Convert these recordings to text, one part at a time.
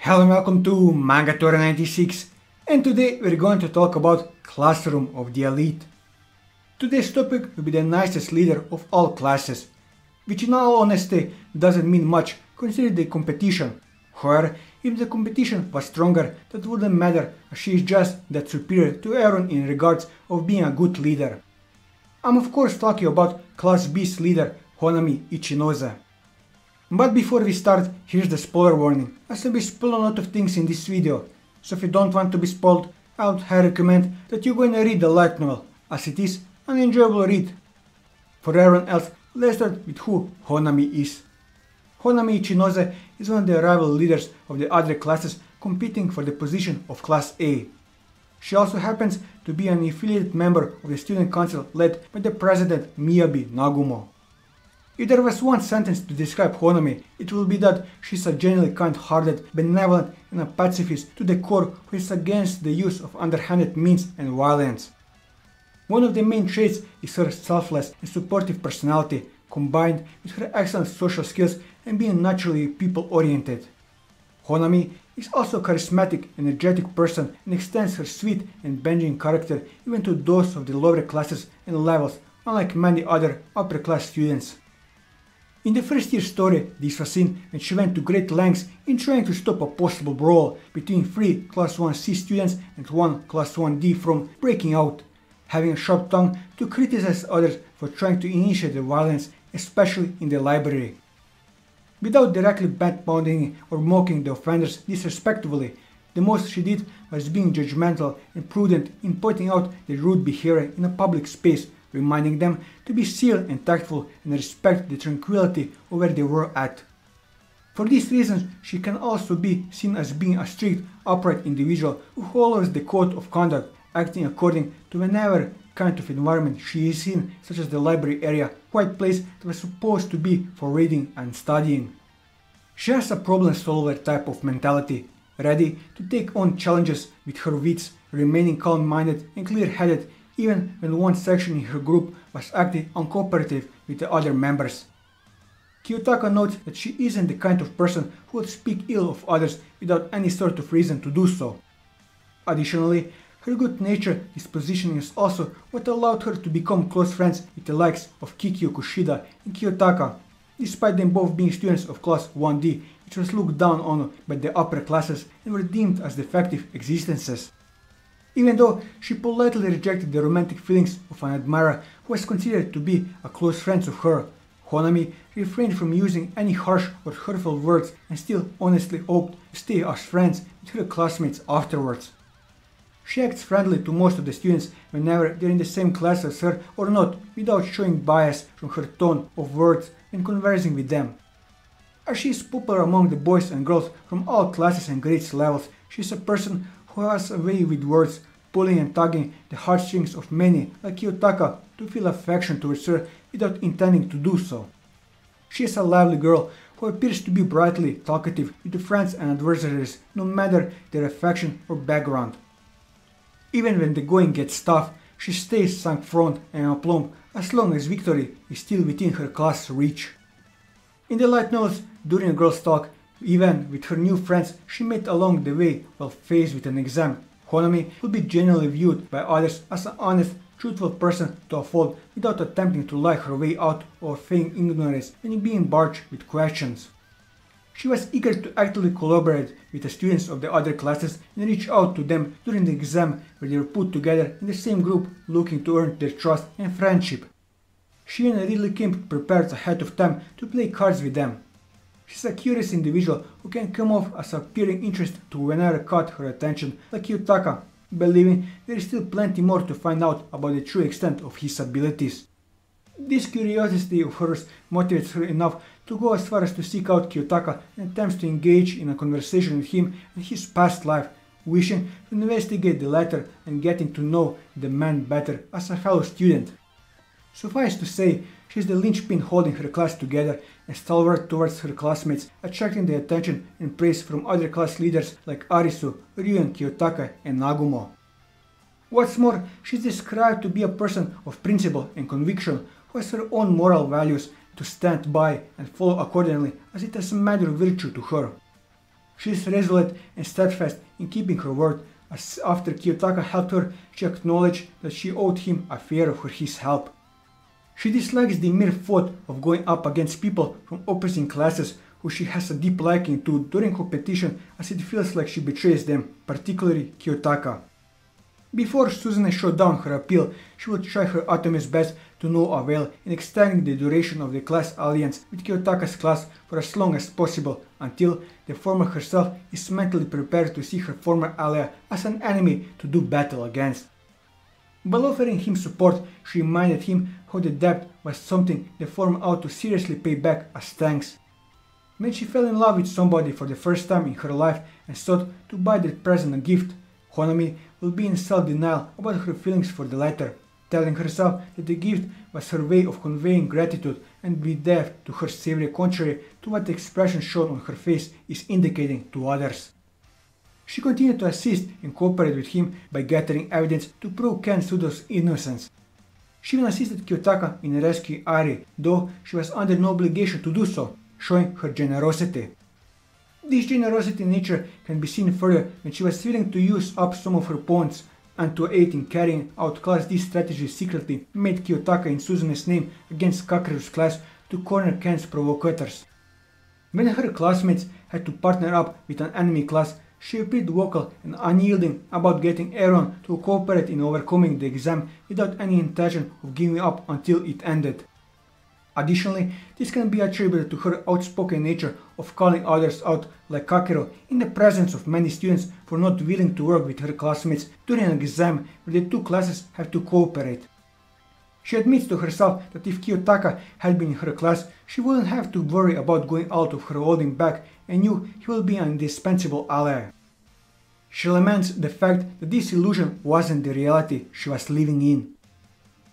Hello and welcome to Manga96, and today we're going to talk about Classroom of the Elite. Today's topic will be the nicest leader of all classes, which in all honesty doesn't mean much considering the competition. However, if the competition was stronger, that wouldn't matter as she is just that superior to everyone in regards of being a good leader. I'm of course talking about Class B's leader Honami Ichinose. But before we start, here's the spoiler warning, as I'll be spoiling a lot of things in this video, so if you don't want to be spoiled, I would highly recommend that you're going to read the light novel, as it is an enjoyable read. For everyone else, let's start with who Honami is. Honami Ichinose is one of the rival leaders of the other classes competing for the position of Class A. She also happens to be an affiliated member of the student council led by the president Miyabi Nagumo. If there was one sentence to describe Honami, it will be that she's a genuinely kind-hearted, benevolent and a pacifist to the core who is against the use of underhanded means and violence. One of the main traits is her selfless and supportive personality, combined with her excellent social skills and being naturally people-oriented. Honami is also a charismatic, energetic person and extends her sweet and bending character even to those of the lower classes and levels, unlike many other upper-class students. In the first year story, this was seen when she went to great lengths in trying to stop a possible brawl between 3 Class 1C students and 1 Class 1D from breaking out, having a sharp tongue to criticize others for trying to initiate the violence, especially in the library. Without directly bad-mouthing or mocking the offenders disrespectfully, the most she did was being judgmental and prudent in pointing out the rude behavior in a public space, reminding them to be civil and tactful and respect the tranquility of where they were at. For these reasons, she can also be seen as being a strict, upright individual who follows the code of conduct, acting according to whatever kind of environment she is in, such as the library area, quiet place that was supposed to be for reading and studying. She has a problem-solver type of mentality, ready to take on challenges with her wits, remaining calm-minded and clear-headed even when one section in her group was acting uncooperative with the other members. Kiyotaka notes that she isn't the kind of person who would speak ill of others without any sort of reason to do so. Additionally, her good-natured disposition is also what allowed her to become close friends with the likes of Kikyo Kushida and Kiyotaka, despite them both being students of Class 1D, which was looked down on by the upper classes and were deemed as defective existences. Even though she politely rejected the romantic feelings of an admirer who was considered to be a close friend of her, Honami refrained from using any harsh or hurtful words and still honestly hoped to stay as friends with her classmates afterwards. She acts friendly to most of the students whenever they're in the same class as her or not, without showing bias from her tone of words when conversing with them. As she is popular among the boys and girls from all classes and grades levels, she is a person who has a way with words, pulling and tugging the heartstrings of many, like Kiyotaka, to feel affection towards her without intending to do so. She is a lively girl who appears to be brightly talkative with friends and adversaries, no matter their affection or background. Even when the going gets tough, she stays sang-froid and aplomb as long as victory is still within her class reach. In the light novels, during a girl's talk, even with her new friends she met along the way while faced with an exam, Honami will be generally viewed by others as an honest, truthful person to a fault without attempting to lie her way out or feign ignorance when being barged with questions. She was eager to actively collaborate with the students of the other classes and reach out to them during the exam where they were put together in the same group looking to earn their trust and friendship. She even really came prepared ahead of time to play cards with them. She's a curious individual who can come off as appearing interest to whenever caught her attention, like Kiyotaka, believing there is still plenty more to find out about the true extent of his abilities. This curiosity of hers motivates her enough to go as far as to seek out Kiyotaka and attempts to engage in a conversation with him and his past life, wishing to investigate the latter and getting to know the man better as a fellow student. Suffice to say, she is the linchpin holding her class together and stalwart towards her classmates, attracting the attention and praise from other class leaders like Arisu, Ryuen, Kiyotaka, and Nagumo. What's more, she is described to be a person of principle and conviction who has her own moral values to stand by and follow accordingly, as it is a matter of virtue to her. She is resolute and steadfast in keeping her word, as after Kiyotaka helped her, she acknowledged that she owed him a favor for his help. She dislikes the mere thought of going up against people from opposing classes who she has a deep liking to during competition, as it feels like she betrays them, particularly Kiyotaka. Before Suzune shot down her appeal, she will try her utmost best to no avail in extending the duration of the class alliance with Kiyotaka's class for as long as possible, until the former herself is mentally prepared to see her former ally as an enemy to do battle against. By offering him support, she reminded him how the debt was something the former ought to seriously pay back as thanks. When she fell in love with somebody for the first time in her life and sought to buy that present a gift, Honami will be in self-denial about her feelings for the latter, telling herself that the gift was her way of conveying gratitude and be deaf to her savior, contrary to what the expression shown on her face is indicating to others. She continued to assist and cooperate with him by gathering evidence to prove Ken Sudo's innocence. She even assisted Kiyotaka in rescuing Ari, though she was under no obligation to do so, showing her generosity. This generosity in nature can be seen further when she was willing to use up some of her points, and to aid in carrying out class D strategy secretly made Kiyotaka in Suzune's name against Kakeru's class to corner Ken's provocateurs. When her classmates had to partner up with an enemy class, she appeared vocal and unyielding about getting everyone to cooperate in overcoming the exam without any intention of giving up until it ended. Additionally, this can be attributed to her outspoken nature of calling others out, like Kakeru, in the presence of many students for not willing to work with her classmates during an exam where the two classes have to cooperate. She admits to herself that if Kiyotaka had been in her class, she wouldn't have to worry about going out of her holding back and knew he will be an indispensable ally. She laments the fact that this illusion wasn't the reality she was living in.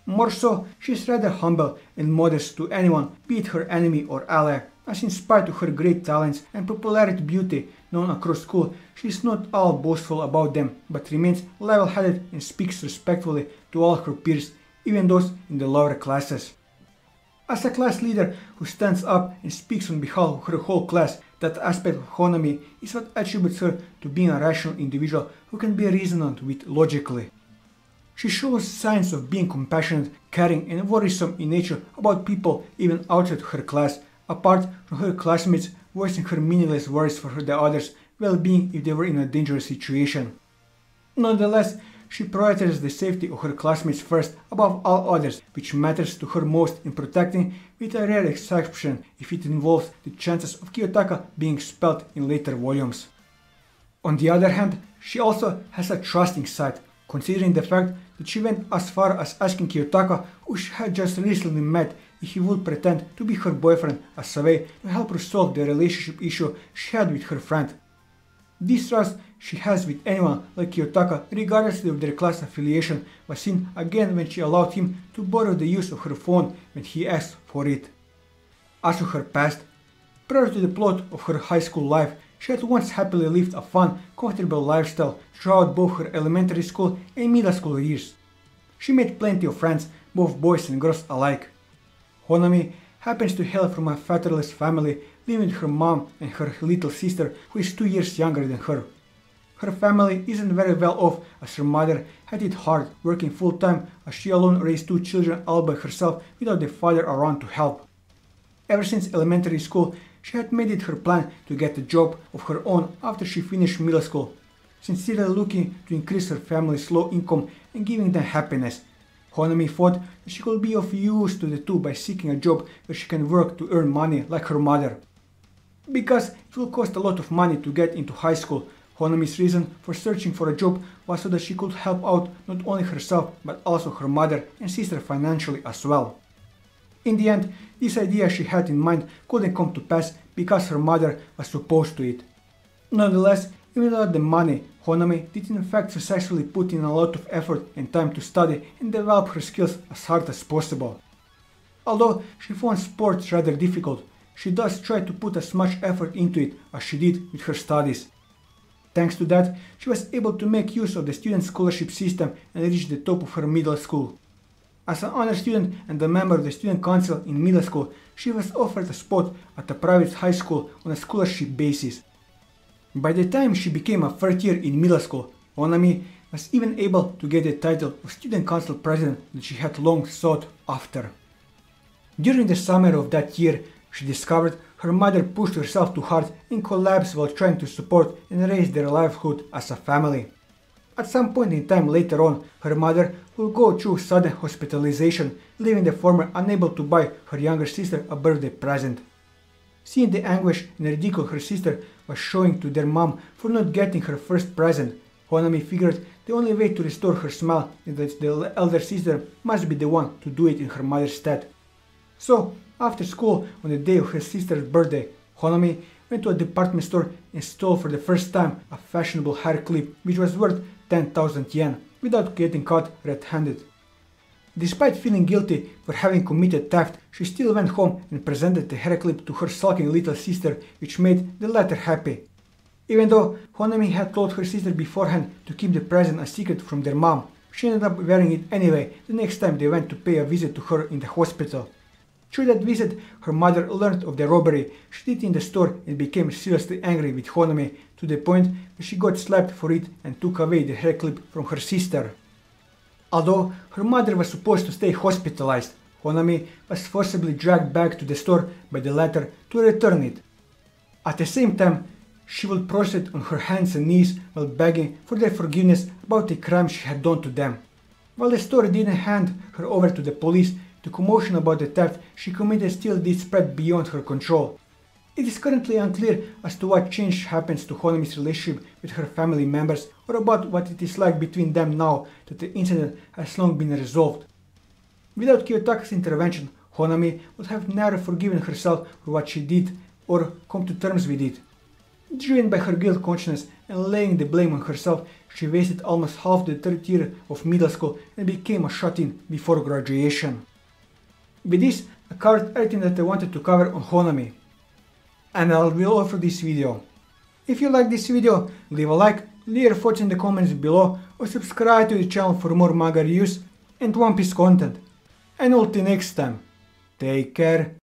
More so, she is rather humble and modest to anyone, be it her enemy or ally, as in spite of her great talents and popularity beauty known across school, she is not all boastful about them, but remains level-headed and speaks respectfully to all her peers, even those in the lower classes. As a class leader who stands up and speaks on behalf of her whole class, that aspect of Honami is what attributes her to being a rational individual who can be reasoned with logically. She shows signs of being compassionate, caring and worrisome in nature about people even outside her class, apart from her classmates voicing her meaningless worries for the others' well-being if they were in a dangerous situation. Nonetheless, she prioritizes the safety of her classmates first above all others, which matters to her most in protecting, with a rare exception if it involves the chances of Kiyotaka being expelled in later volumes. On the other hand, she also has a trusting side, considering the fact that she went as far as asking Kiyotaka, who she had just recently met, if he would pretend to be her boyfriend as a way to help her solve the relationship issue she had with her friend. This trust she has with anyone like Kiyotaka, regardless of their class affiliation, was seen again when she allowed him to borrow the use of her phone when he asked for it. As for her past, prior to the plot of her high school life, she had once happily lived a fun, comfortable lifestyle throughout both her elementary school and middle school years. She made plenty of friends, both boys and girls alike. Honami happens to hail from a fatherless family, living with her mom and her little sister, who is 2 years younger than her. Her family isn't very well off, as her mother had it hard, working full-time as she alone raised 2 children all by herself without the father around to help. Ever since elementary school, she had made it her plan to get a job of her own after she finished middle school, sincerely looking to increase her family's low income and giving them happiness. Honami thought that she could be of use to the two by seeking a job where she can work to earn money like her mother. Because it will cost a lot of money to get into high school, Honami's reason for searching for a job was so that she could help out not only herself but also her mother and sister financially as well. In the end, this idea she had in mind couldn't come to pass because her mother was opposed to it. Nonetheless, even without the money, Honami did in fact successfully put in a lot of effort and time to study and develop her skills as hard as possible. Although she found sports rather difficult, she does try to put as much effort into it as she did with her studies. Thanks to that, she was able to make use of the student scholarship system and reach the top of her middle school. As an honor student and a member of the student council in middle school, she was offered a spot at a private high school on a scholarship basis. By the time she became a third year in middle school, Honami was even able to get the title of student council president that she had long sought after. During the summer of that year, she discovered her mother pushed herself too hard and collapsed while trying to support and raise their livelihood as a family. At some point in time later on, her mother will go through sudden hospitalization, leaving the former unable to buy her younger sister a birthday present. Seeing the anguish and ridicule her sister was showing to their mom for not getting her first present, Honami figured the only way to restore her smile is that the elder sister must be the one to do it in her mother's stead. So, after school on the day of her sister's birthday, Honami went to a department store and stole for the first time a fashionable hair clip which was worth 10,000 yen without getting caught red-handed. Despite feeling guilty for having committed theft, she still went home and presented the hair clip to her sulking little sister, which made the latter happy. Even though Honami had told her sister beforehand to keep the present a secret from their mom, she ended up wearing it anyway the next time they went to pay a visit to her in the hospital. Through that visit, her mother learned of the robbery she did in the store and became seriously angry with Honami to the point that she got slapped for it and took away the hair clip from her sister. Although her mother was supposed to stay hospitalized, Honami was forcibly dragged back to the store by the latter to return it. At the same time, she would prostrate on her hands and knees while begging for their forgiveness about the crime she had done to them. While the store didn't hand her over to the police, the commotion about the theft she committed still did spread beyond her control. It is currently unclear as to what change happens to Honami's relationship with her family members or about what it is like between them now that the incident has long been resolved. Without Kiyotaka's intervention, Honami would have never forgiven herself for what she did or come to terms with it. Driven by her guilt consciousness and laying the blame on herself, she wasted almost half the third year of middle school and became a shut-in before graduation. With this, I covered everything that I wanted to cover on Honami. And that will be all for this video. If you like this video, leave a like, leave your thoughts in the comments below, or subscribe to the channel for more manga reviews and One Piece content. And until next time, take care.